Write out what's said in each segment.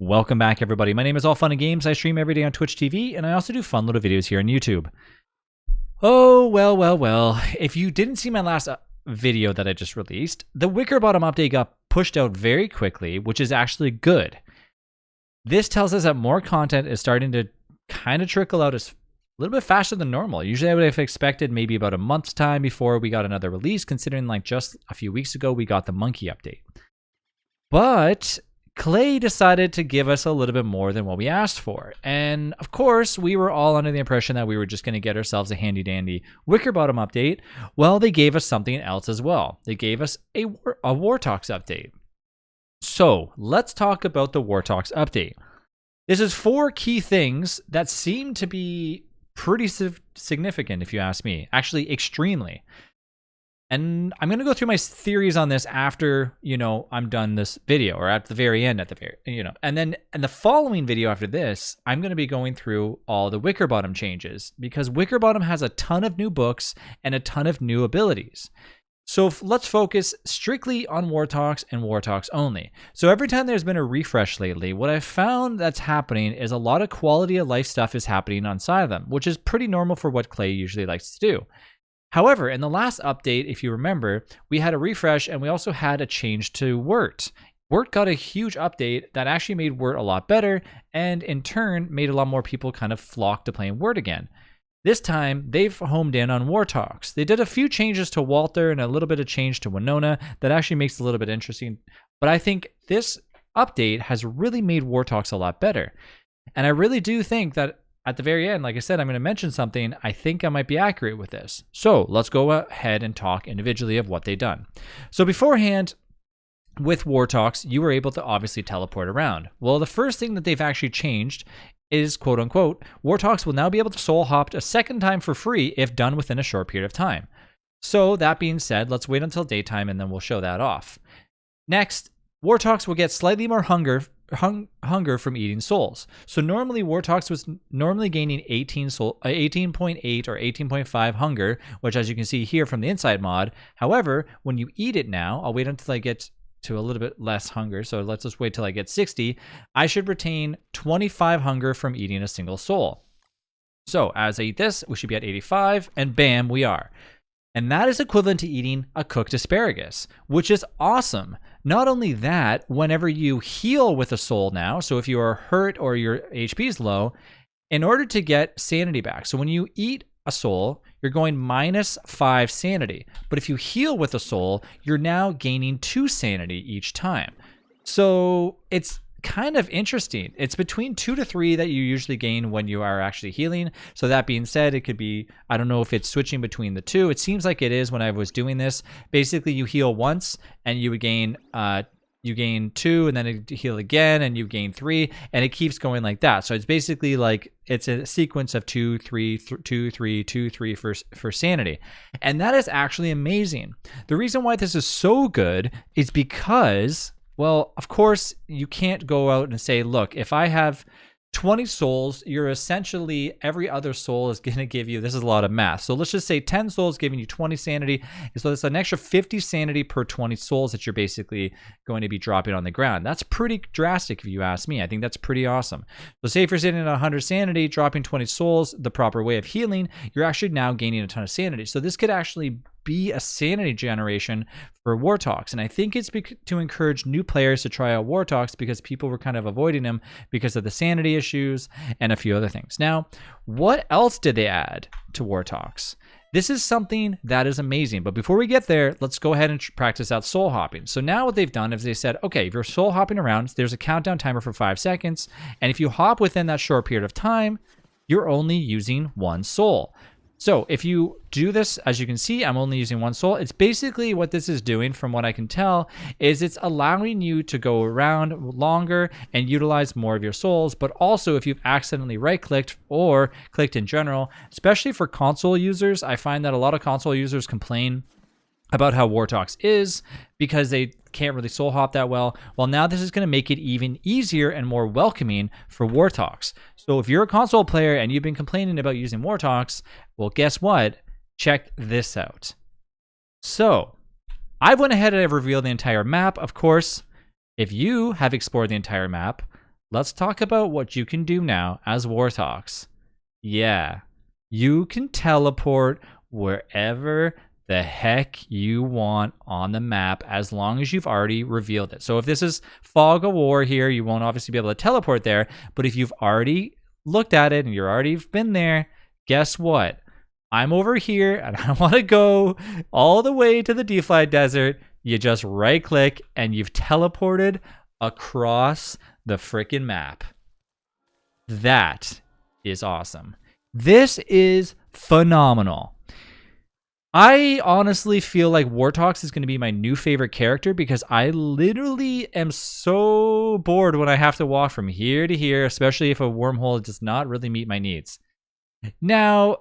Welcome back, everybody. My name is All Fun and Games. I stream every day on Twitch TV, and I also do fun little videos here on YouTube. Oh, well. If you didn't see my last video that I just released, the Wicker Bottom update got pushed out very quickly, which is actually good. This tells us that more content is starting to kind of trickle out a little bit faster than normal. Usually I would have expected maybe about a month's time before we got another release, considering like just a few weeks ago we got the monkey update. But Klei decided to give us a little bit more than what we asked for. And of course, we were all under the impression that we were just going to get ourselves a handy dandy Wicker Bottom update. Well, they gave us something else as well. They gave us a Wortox update. So let's talk about the Wortox update. This is 4 key things that seem to be pretty significant, if you ask me. Actually, extremely. And I'm going to go through my theories on this after, I'm done this video, or at the very end, and then in the following video after this, I'm going to be going through all the Wicker Bottom changes, because Wicker Bottom has a ton of new books and a ton of new abilities. So let's focus strictly on Wortox and Wortox only. So every time there's been a refresh lately, what I've found that's happening is a lot of quality of life stuff is happening on side of them, which is pretty normal for what Klei usually likes to do. However, in the last update, if you remember, we had a refresh and we also had a change to Wort. Wort got a huge update that actually made Wort a lot better, and in turn made a lot more people kind of flock to playing Wort again. This time, they've homed in on Wortox. They did a few changes to Walter and a little bit of change to Winona that actually makes it a little bit interesting. But I think this update has really made Wortox a lot better. And I really do think that at the very end, like I said, I'm going to mention something. I think I might be accurate with this. So let's go ahead and talk individually of what they've done. So beforehand, with Wortox, you were able to obviously teleport around. Well, the first thing that they've actually changed is, quote unquote, Wortox will now be able to soul hop a second time for free if done within a short period of time. So that being said, let's wait until daytime and then we'll show that off. Next, Wortox will get slightly more hunger from eating souls. So normally Wortox was normally gaining 18.8 or 18.5 hunger, which as you can see here from the inside mod. However, when you eat it now, I'll wait until I get to a little bit less hunger. So let's just wait till I get 60. I should retain 25 hunger from eating a single soul. So as I eat this, we should be at 85, and bam, we are. And that is equivalent to eating a cooked asparagus, which is awesome. Not only that, whenever you heal with a soul now, so if you are hurt or your HP is low, in order to get sanity back, so when you eat a soul, you're going -5 sanity. But if you heal with a soul, you're now gaining 2 sanity each time. So it's kind of interesting. It's between 2 to 3 that you usually gain when you are actually healing. So that being said, it could be, I don't know if it's switching between the two. It seems like it is when I was doing this. Basically, you heal once and you would gain 2, and then you heal again and you gain 3, and it keeps going like that. So it's basically like it's a sequence of 2, 3, 2, 3, 2, 3 for sanity. And that is actually amazing. The reason why this is so good is because, well, of course, you can't go out and say, look, if I have 20 souls, you're essentially, every other soul is going to give you, this is a lot of math. So let's just say 10 souls giving you 20 sanity. So it's an extra 50 sanity per 20 souls that you're basically going to be dropping on the ground. That's pretty drastic if you ask me. I think that's pretty awesome. So say if you're sitting at 100 sanity, dropping 20 souls, the proper way of healing, you're actually now gaining a ton of sanity. So this could actually be a sanity generation for Wortox. And I think it's to encourage new players to try out Wortox, because people were kind of avoiding him because of the sanity issues and a few other things. Now, what else did they add to Wortox? This is something that is amazing. But before we get there, let's go ahead and practice out soul hopping. So now what they've done is they said, okay, if you're soul hopping around, there's a countdown timer for 5 seconds. And if you hop within that short period of time, you're only using 1 soul. So if you do this, as you can see, I'm only using 1 soul. It's basically what this is doing, from what I can tell, is it's allowing you to go around longer and utilize more of your souls. But also, if you've accidentally right-clicked or clicked in general, especially for console users, I find that a lot of console users complain about how Wortox is because they can't really soul hop that well. Well, now this is going to make it even easier and more welcoming for Wortox. So if you're a console player and you've been complaining about using Wortox, well, guess what? Check this out. So I went ahead and I've revealed the entire map. Of course, if you have explored the entire map, let's talk about what you can do now as Wortox. Yeah, you can teleport wherever the heck you want on the map as long as you've already revealed it. So if this is Fog of War here, you won't obviously be able to teleport there, but if you've already looked at it and you're already been there, guess what? I'm over here and I want to go all the way to the DeFly Desert. You just right click and you've teleported across the freaking map. That is awesome. This is phenomenal. I honestly feel like Wortox is going to be my new favorite character because I literally am so bored when I have to walk from here to here, especially if a wormhole does not really meet my needs. Now,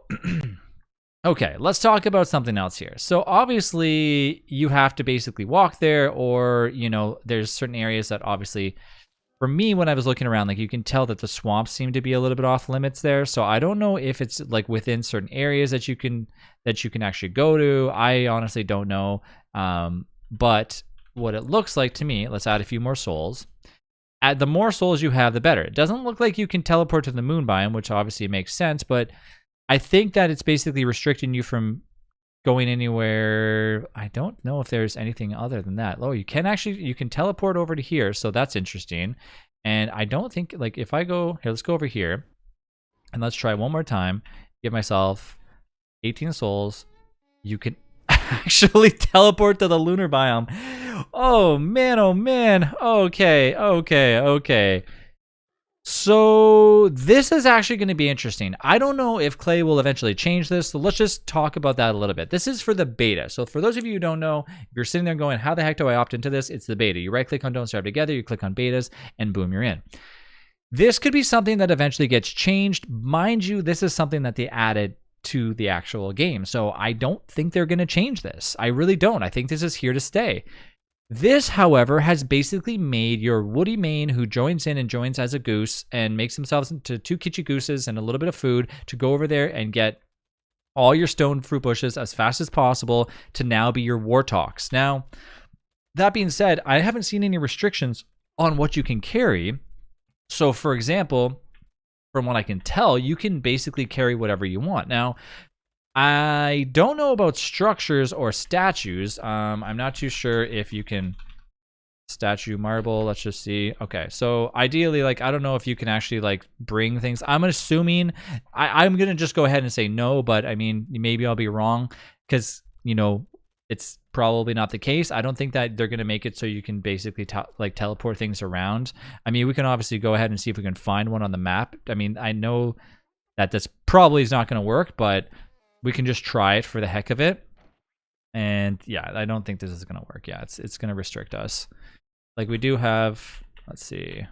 okay, let's talk about something else here. So obviously you have to basically walk there, or, you know, there's certain areas that obviously, for me, when I was looking around, like you can tell that the swamps seem to be a little bit off limits there. So I don't know if it's like within certain areas that you can actually go to. I honestly don't know. But what it looks like to me, let's add a few more souls. The more souls you have, the better. It doesn't look like you can teleport to the moon biome, which obviously makes sense, but I think that it's basically restricting you from going anywhere. I don't know if there's anything other than that. Oh, you can teleport over to here, so that's interesting. And I don't think, like, if I go here, let's go over here and let's try one more time. Give myself 18 souls. You can actually teleport to the lunar biome. Oh man, oh man. Okay. So this is actually going to be interesting. I don't know if Klei will eventually change this, so let's just talk about that a little bit. This is for the beta. So for those of you who don't know, if you're sitting there going, how the heck do I opt into this? It's the beta. You right click on Don't Starve Together, you click on betas, and boom, you're in. This could be something that eventually gets changed. Mind you, this is something that they added to the actual game. So I don't think they're going to change this. I really don't. I think this is here to stay. This, however, has basically made your woody main who joins in and joins as a goose and makes themselves into 2 kitschy gooses and a little bit of food to go over there and get all your stone fruit bushes as fast as possible to now be your Wortox. Now, that being said, I haven't seen any restrictions on what you can carry. So, for example, from what I can tell, you can basically carry whatever you want. Now, I don't know about structures or statues. I'm not too sure if you can statue marble. Let's just see. Okay, so ideally, like, I don't know if you can actually like bring things. I'm assuming I'm gonna just go ahead and say no, but I mean, maybe I'll be wrong because, you know, it's probably not the case. I don't think that they're gonna make it so you can basically like teleport things around. I mean, we can obviously go ahead and see if we can find one on the map. I mean, I know that this probably is not gonna work, but we can just try it for the heck of it. And yeah, I don't think this is going to work. Yeah, it's going to restrict us. Like we do have, let's see.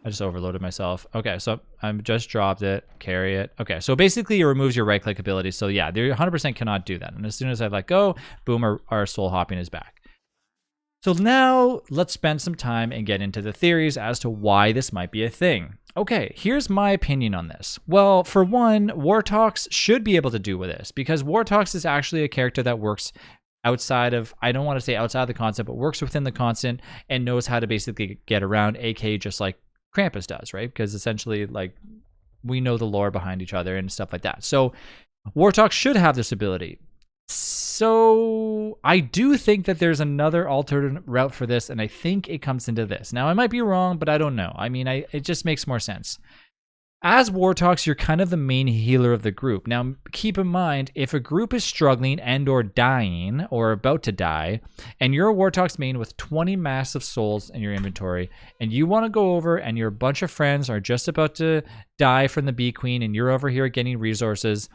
I just overloaded myself. Okay, so I'm just dropped it, carry it. Okay, so basically it removes your right click ability. So yeah, they 100% cannot do that. And as soon as I let go, boom, our soul hopping is back. So now let's spend some time and get into the theories as to why this might be a thing. Okay, here's my opinion on this. Well, for one, Wortox should be able to do with this because Wortox is actually a character that works outside of, I don't want to say outside of the concept, but works within the constant and knows how to basically get around, aka just like Krampus does, right? Because essentially, like, we know the lore behind each other and stuff like that. So Wortox should have this ability. So I do think that there's another alternate route for this, and I think it comes into this. Now, I might be wrong, but I don't know. I mean, it just makes more sense. As Wortox, you're kind of the main healer of the group. Now, keep in mind, if a group is struggling and or dying or about to die, and you're a Wortox main with 20 massive souls in your inventory, and you want to go over and your bunch of friends are just about to die from the Bee Queen, and you're over here getting resources,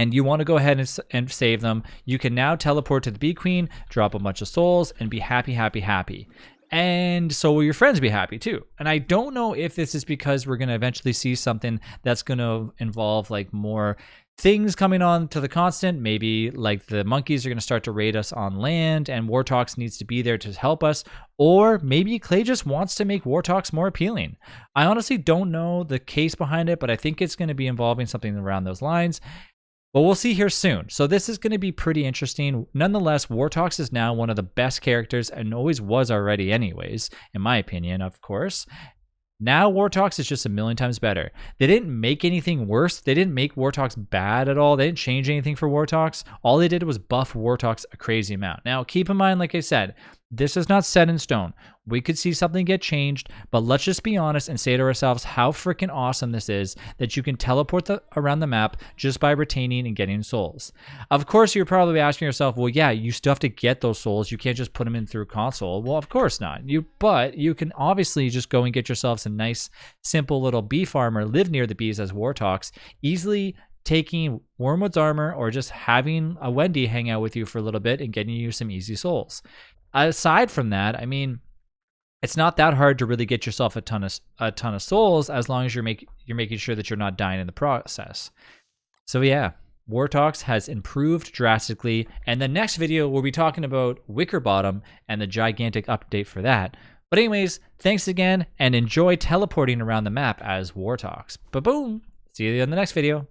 and you want to go ahead and save them, you can now teleport to the Bee Queen, drop a bunch of souls, and be happy, happy, happy. And so will your friends be happy too. And I don't know if this is because we're going to eventually see something that's going to involve like more things coming on to the constant. Maybe like the monkeys are going to start to raid us on land and Wortox needs to be there to help us. Or maybe Klei just wants to make Wortox more appealing. I honestly don't know the case behind it, but I think it's going to be involving something around those lines. But we'll see here soon. So this is going to be pretty interesting. Nonetheless, Wortox is now one of the best characters and always was already anyways, in my opinion, of course. Now Wortox is just a million times better. They didn't make anything worse. They didn't make Wortox bad at all. They didn't change anything for Wortox. All they did was buff Wortox a crazy amount. Now, keep in mind, like I said, this is not set in stone. We could see something get changed, but let's just be honest and say to ourselves how freaking awesome this is that you can teleport around the map just by retaining and getting souls. Of course, you're probably asking yourself, well, yeah, you still have to get those souls. You can't just put them in through console. Well, of course not. But you can obviously just go and get yourself some nice, simple little bee farm or live near the bees as Wortox, easily taking Wormwood's armor or just having a Wendy hang out with you for a little bit and getting you some easy souls. Aside from that, I mean, it's not that hard to really get yourself a ton of souls as long as you're making sure that you're not dying in the process. So yeah, Wortox has improved drastically, and the next video we'll be talking about Wickerbottom and the gigantic update for that. But anyways, thanks again and enjoy teleporting around the map as Wortox. Ba-boom! See you in the next video.